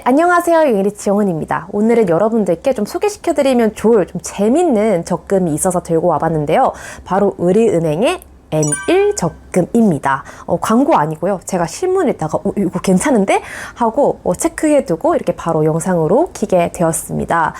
안녕하세요, 잉리치 영은입니다. 오늘은 여러분들께 좀 소개시켜드리면 좋을 좀 재밌는 적금이 있어서 들고 와봤는데요. 바로 우리은행의 N1 적금입니다. 광고 아니고요. 제가 신문 읽다가 이거 괜찮은데? 하고 체크해두고 이렇게 바로 영상으로 켜게 되었습니다.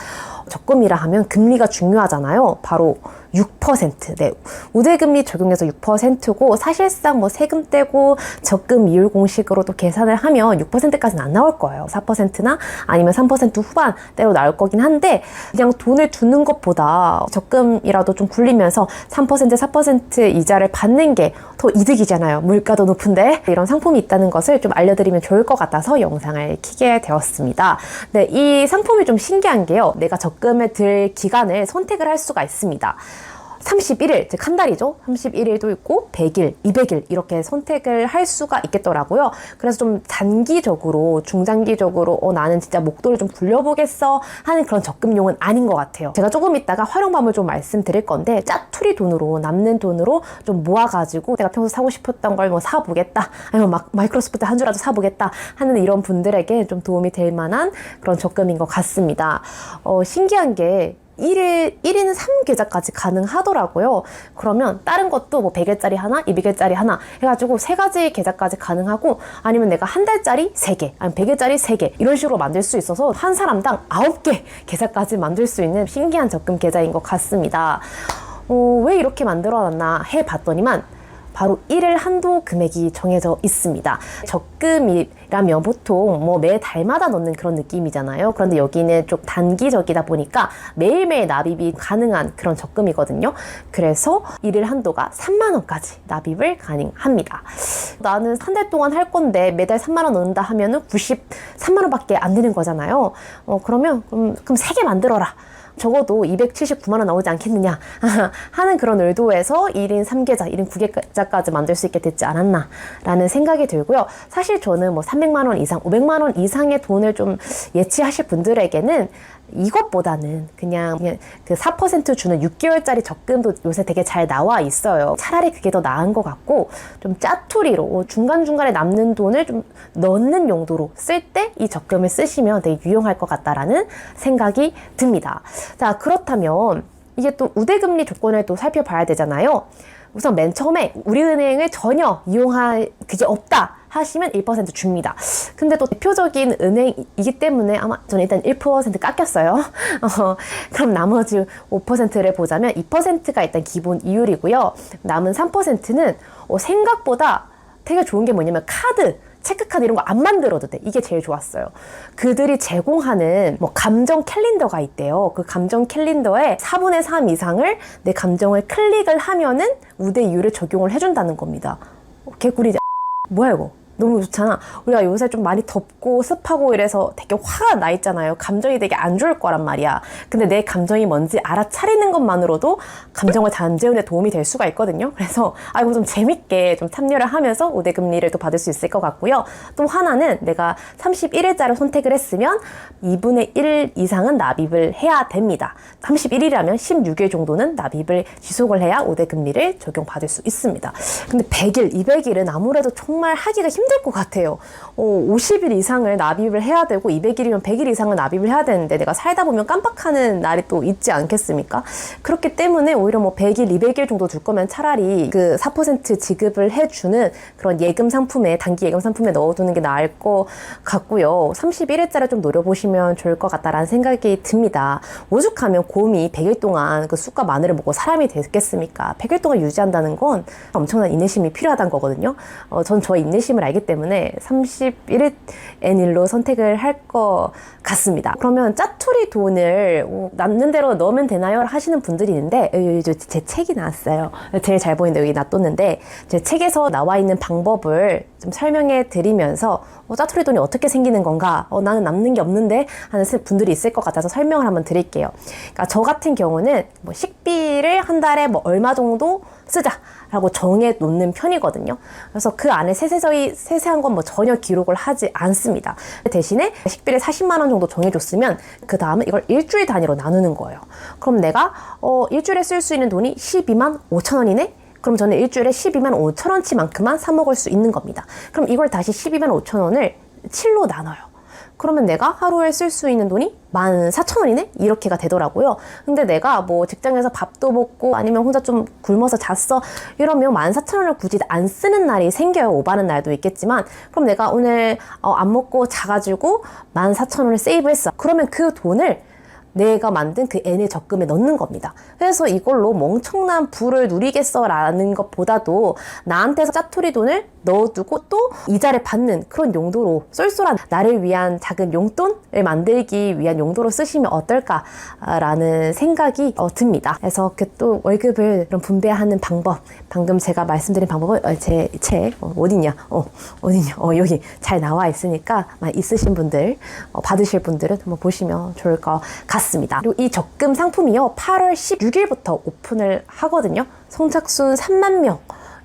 적금이라 하면 금리가 중요하잖아요. 바로 6%. 네. 우대금리 적용해서 6%고 사실상 뭐 세금 떼고 적금 이율 공식으로 또 계산을 하면 6%까지는 안 나올 거예요. 4%나 아니면 3% 후반대로 나올 거긴 한데 그냥 돈을 두는 것보다 적금이라도 좀 굴리면서 3%, 4% 이자를 받는 게 더 이득이잖아요. 물가도 높은데 이런 상품이 있다는 것을 좀 알려드리면 좋을 것 같아서 영상을 켜게 되었습니다. 네, 이 상품이 좀 신기한 게요. 내가 적금에 들 기간을 선택을 할 수가 있습니다. 31일, 즉 한 달이죠. 31일도 있고 100일, 200일 이렇게 선택을 할 수가 있겠더라고요. 그래서 좀 단기적으로, 중장기적으로 나는 진짜 목돈을 좀 굴려보겠어 하는 그런 적금용은 아닌 것 같아요. 제가 조금 이따가 활용법을 좀 말씀드릴 건데 짜투리 돈으로, 남는 돈으로 좀 모아가지고 내가 평소 사고 싶었던 걸 뭐 사보겠다, 아니면 막 마이크로소프트 한 주라도 사보겠다 하는 이런 분들에게 좀 도움이 될 만한 그런 적금인 것 같습니다. 신기한 게 1인 3계좌까지 가능하더라고요. 그러면 다른 것도 뭐 100일짜리 하나, 200일짜리 하나 해가지고 3가지 계좌까지 가능하고 아니면 내가 한 달짜리 3개, 아니면 100일짜리 3개 이런 식으로 만들 수 있어서 한 사람당 9개 계좌까지 만들 수 있는 신기한 적금 계좌인 것 같습니다. 왜 이렇게 만들어놨나 해봤더니만 바로 1일 한도 금액이 정해져 있습니다. 적금이라면 보통 뭐 매 달마다 넣는 그런 느낌이잖아요. 그런데 여기는 좀 단기적이다 보니까 매일매일 납입이 가능한 그런 적금이거든요. 그래서 1일 한도가 3만 원까지 납입을 가능합니다. 나는 한 달 동안 할 건데 매달 3만 원 넣는다 하면은 93만 원밖에 안 되는 거잖아요. 그럼 3개 만들어라. 적어도 279만 원 나오지 않겠느냐 하는 그런 의도에서 1인 3계좌, 1인 9계좌까지 만들 수 있게 됐지 않았나 라는 생각이 들고요. 사실 저는 뭐 300만 원 이상, 500만 원 이상의 돈을 좀 예치하실 분들에게는 이것보다는 그냥 그 4% 주는 6개월짜리 적금도 요새 되게 잘 나와 있어요. 차라리 그게 더 나은 것 같고 좀 짜투리로 중간중간에 남는 돈을 좀 넣는 용도로 쓸 때 이 적금을 쓰시면 되게 유용할 것 같다라는 생각이 듭니다. 자, 그렇다면 이게 또 우대금리 조건을 또 살펴봐야 되잖아요. 우선 맨 처음에 우리은행을 전혀 이용할 그게 없다 하시면 1% 줍니다. 근데 또 대표적인 은행이기 때문에 아마 저는 일단 1% 깎였어요. 그럼 나머지 5%를 보자면 2%가 일단 기본 이율이고요. 남은 3%는 생각보다 되게 좋은 게 뭐냐면 체크카드 이런 거 안 만들어도 돼. 이게 제일 좋았어요. 그들이 제공하는 뭐 감정 캘린더가 있대요. 그 감정 캘린더에 4분의 3 이상을 내 감정을 클릭을 하면은 우대 이율을 적용을 해준다는 겁니다. 개꿀이지. 뭐야 이거? 너무 좋잖아. 우리가 요새 좀 많이 덥고 습하고 이래서 되게 화가 나 있잖아요. 감정이 되게 안 좋을 거란 말이야. 근데 내 감정이 뭔지 알아차리는 것만으로도 감정을 잠재우는 데 도움이 될 수가 있거든요. 그래서 이거 좀 재밌게 좀 참여를 하면서 우대금리를 또 받을 수 있을 것 같고요. 또 하나는 내가 31일자를 선택을 했으면 2분의 1 이상은 납입을 해야 됩니다. 31일이라면 16일 정도는 납입을 지속을 해야 우대금리를 적용받을 수 있습니다. 근데 100일, 200일은 아무래도 정말 하기가 힘들 것 같아요. 50일 이상을 납입을 해야 되고 200일이면 100일 이상을 납입을 해야 되는데 내가 살다 보면 깜빡하는 날이 또 있지 않겠습니까? 그렇기 때문에 오히려 뭐 100일, 200일 정도 둘 거면 차라리 그 4% 지급을 해주는 그런 예금 상품에, 단기 예금 상품에 넣어두는 게 나을 것 같고요. 31일자를 좀 노려보시면 좋을 것 같다라는 생각이 듭니다. 오죽하면 곰이 100일 동안 그 쑥과 마늘을 먹고 사람이 됐겠습니까? 100일 동안 유지한다는 건 엄청난 인내심이 필요하다는 거거든요. 전 저의 인내심을 알기 때문에 31일 N1로 선택을 할 것 같습니다. 그러면 짜투리 돈을 남는 대로 넣으면 되나요? 하시는 분들이 있는데 제 책이 나왔어요. 제일 잘 보이는데 여기 놔뒀는데 제 책에서 나와 있는 방법을 좀 설명해 드리면서 짜투리 돈이 어떻게 생기는 건가? 나는 남는 게 없는데 하는 분들이 있을 것 같아서 설명을 한번 드릴게요. 그러니까 저 같은 경우는 뭐 식비를 한 달에 뭐 얼마 정도 쓰자라고 정해 놓는 편이거든요. 그래서 그 안에 세세한 건 뭐 전혀 기록을 하지 않습니다. 대신에 식비를 40만 원 정도 정해줬으면 그 다음은 이걸 일주일 단위로 나누는 거예요. 그럼 내가 일주일에 쓸 수 있는 돈이 12만 5천 원이네? 그럼 저는 일주일에 12만 5천 원치만큼만 사 먹을 수 있는 겁니다. 그럼 이걸 다시 12만 5천 원을 7로 나눠요. 그러면 내가 하루에 쓸 수 있는 돈이 14,000원이네? 이렇게가 되더라고요. 근데 내가 뭐 직장에서 밥도 먹고 아니면 혼자 좀 굶어서 잤어 이러면 14,000원을 굳이 안 쓰는 날이 생겨요. 오바는 날도 있겠지만, 그럼 내가 오늘 안 먹고 자가지고 14,000원을 세이브했어. 그러면 그 돈을 내가 만든 그 N의 적금에 넣는 겁니다. 그래서 이걸로 뭐 엄청난 부를 누리겠어 라는 것보다도 나한테서 짜투리 돈을 넣어두고 또 이자를 받는 그런 용도로, 쏠쏠한 나를 위한 작은 용돈을 만들기 위한 용도로 쓰시면 어떨까라는 생각이 듭니다. 그래서 그 또 월급을 그런 분배하는 방법, 방금 제가 말씀드린 방법은 제 책 어디냐 여기 잘 나와 있으니까 있으신 분들, 받으실 분들은 한번 보시면 좋을 것 같습니다. 그리고 이 적금 상품이요 8월 16일부터 오픈을 하거든요. 선착순 3만 명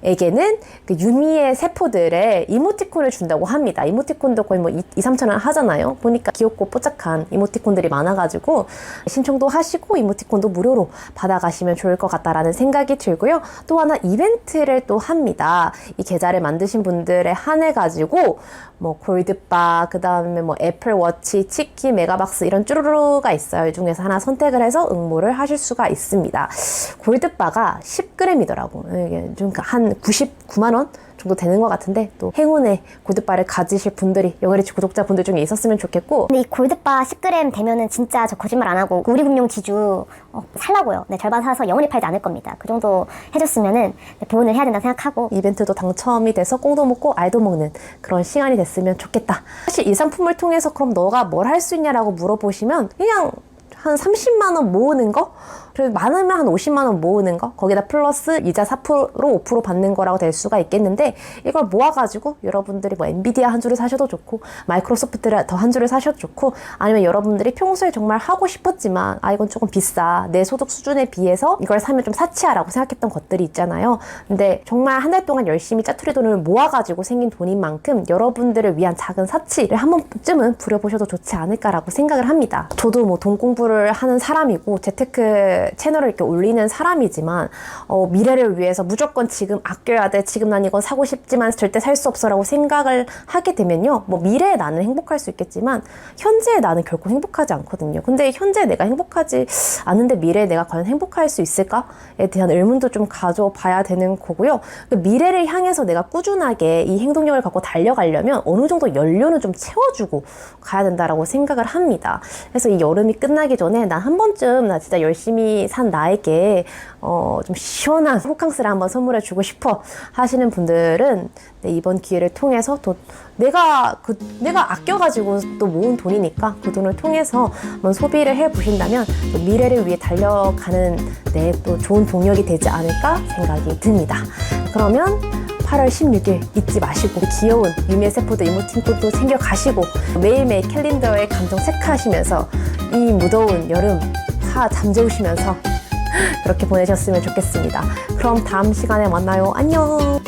에게는 그 유미의 세포들의 이모티콘을 준다고 합니다. 이모티콘도 거의 뭐 2-3천 원 하잖아요. 보니까 귀엽고 뽀짝한 이모티콘들이 많아가지고 신청도 하시고 이모티콘도 무료로 받아가시면 좋을 것 같다라는 생각이 들고요. 또 하나 이벤트를 또 합니다. 이 계좌를 만드신 분들에 한해가지고 뭐 골드바, 그 다음에 뭐 애플워치, 치킨, 메가박스 이런 쭈루루가 있어요. 이 중에서 하나 선택을 해서 응모를 하실 수가 있습니다. 골드바가 10g이더라고. 이게 좀 한 99만 원 정도 되는 것 같은데, 또 행운의 골드바를 가지실 분들이 영어리치 구독자분들 중에 있었으면 좋겠고. 근데 이 골드바 10g 되면은 진짜 저 거짓말 안 하고 우리금융 지주 살라고요. 네, 절반 사서 영원히 팔지 않을 겁니다. 그 정도 해줬으면은 보온을 해야 된다 생각하고, 이벤트도 당첨이 돼서 꽁도 먹고 알도 먹는 그런 시간이 됐으면 좋겠다. 사실 이 상품을 통해서 그럼 너가 뭘 할 수 있냐라고 물어보시면 그냥 한 30만 원 모으는 거? 그리고 많으면 한 50만 원 모으는 거? 거기다 플러스 이자 4% 5% 받는 거라고 될 수가 있겠는데, 이걸 모아가지고 여러분들이 뭐 엔비디아 한 주를 사셔도 좋고 마이크로소프트를 더 한 주를 사셔도 좋고, 아니면 여러분들이 평소에 정말 하고 싶었지만 이건 조금 비싸, 내 소득 수준에 비해서 이걸 사면 좀 사치야라고 생각했던 것들이 있잖아요. 근데 정말 한 달 동안 열심히 짜투리 돈을 모아가지고 생긴 돈인 만큼 여러분들을 위한 작은 사치를 한 번쯤은 부려보셔도 좋지 않을까라고 생각을 합니다. 저도 뭐 돈 공부를 하는 사람이고 재테크 채널을 이렇게 올리는 사람이지만 미래를 위해서 무조건 지금 아껴야 돼, 지금 난 이건 사고 싶지만 절대 살 수 없어 라고 생각을 하게 되면요, 뭐 미래에 나는 행복할 수 있겠지만 현재의 나는 결코 행복하지 않거든요. 근데 현재 내가 행복하지 않은데 미래에 내가 과연 행복할 수 있을까에 대한 의문도 좀 가져봐야 되는 거고요. 미래를 향해서 내가 꾸준하게 이 행동력을 갖고 달려가려면 어느 정도 연료는 좀 채워주고 가야 된다라고 생각을 합니다. 그래서 이 여름이 끝나기 전에 난 한 번쯤 나 진짜 열심히 산 나에게 좀 시원한 호캉스를 한번 선물해 주고 싶어 하시는 분들은 이번 기회를 통해서 또 내가 아껴가지고 또 모은 돈이니까 그 돈을 통해서 한번 소비를 해 보신다면 또 미래를 위해 달려가는 내 또 좋은 동력이 되지 않을까 생각이 듭니다. 그러면 8월 16일 잊지 마시고 귀여운 유미의 세포도 이모티콘도 챙겨 가시고 매일매일 캘린더에 감정 체크하시면서 이 무더운 여름 다 잠재우시면서 그렇게 보내셨으면 좋겠습니다. 그럼 다음 시간에 만나요. 안녕.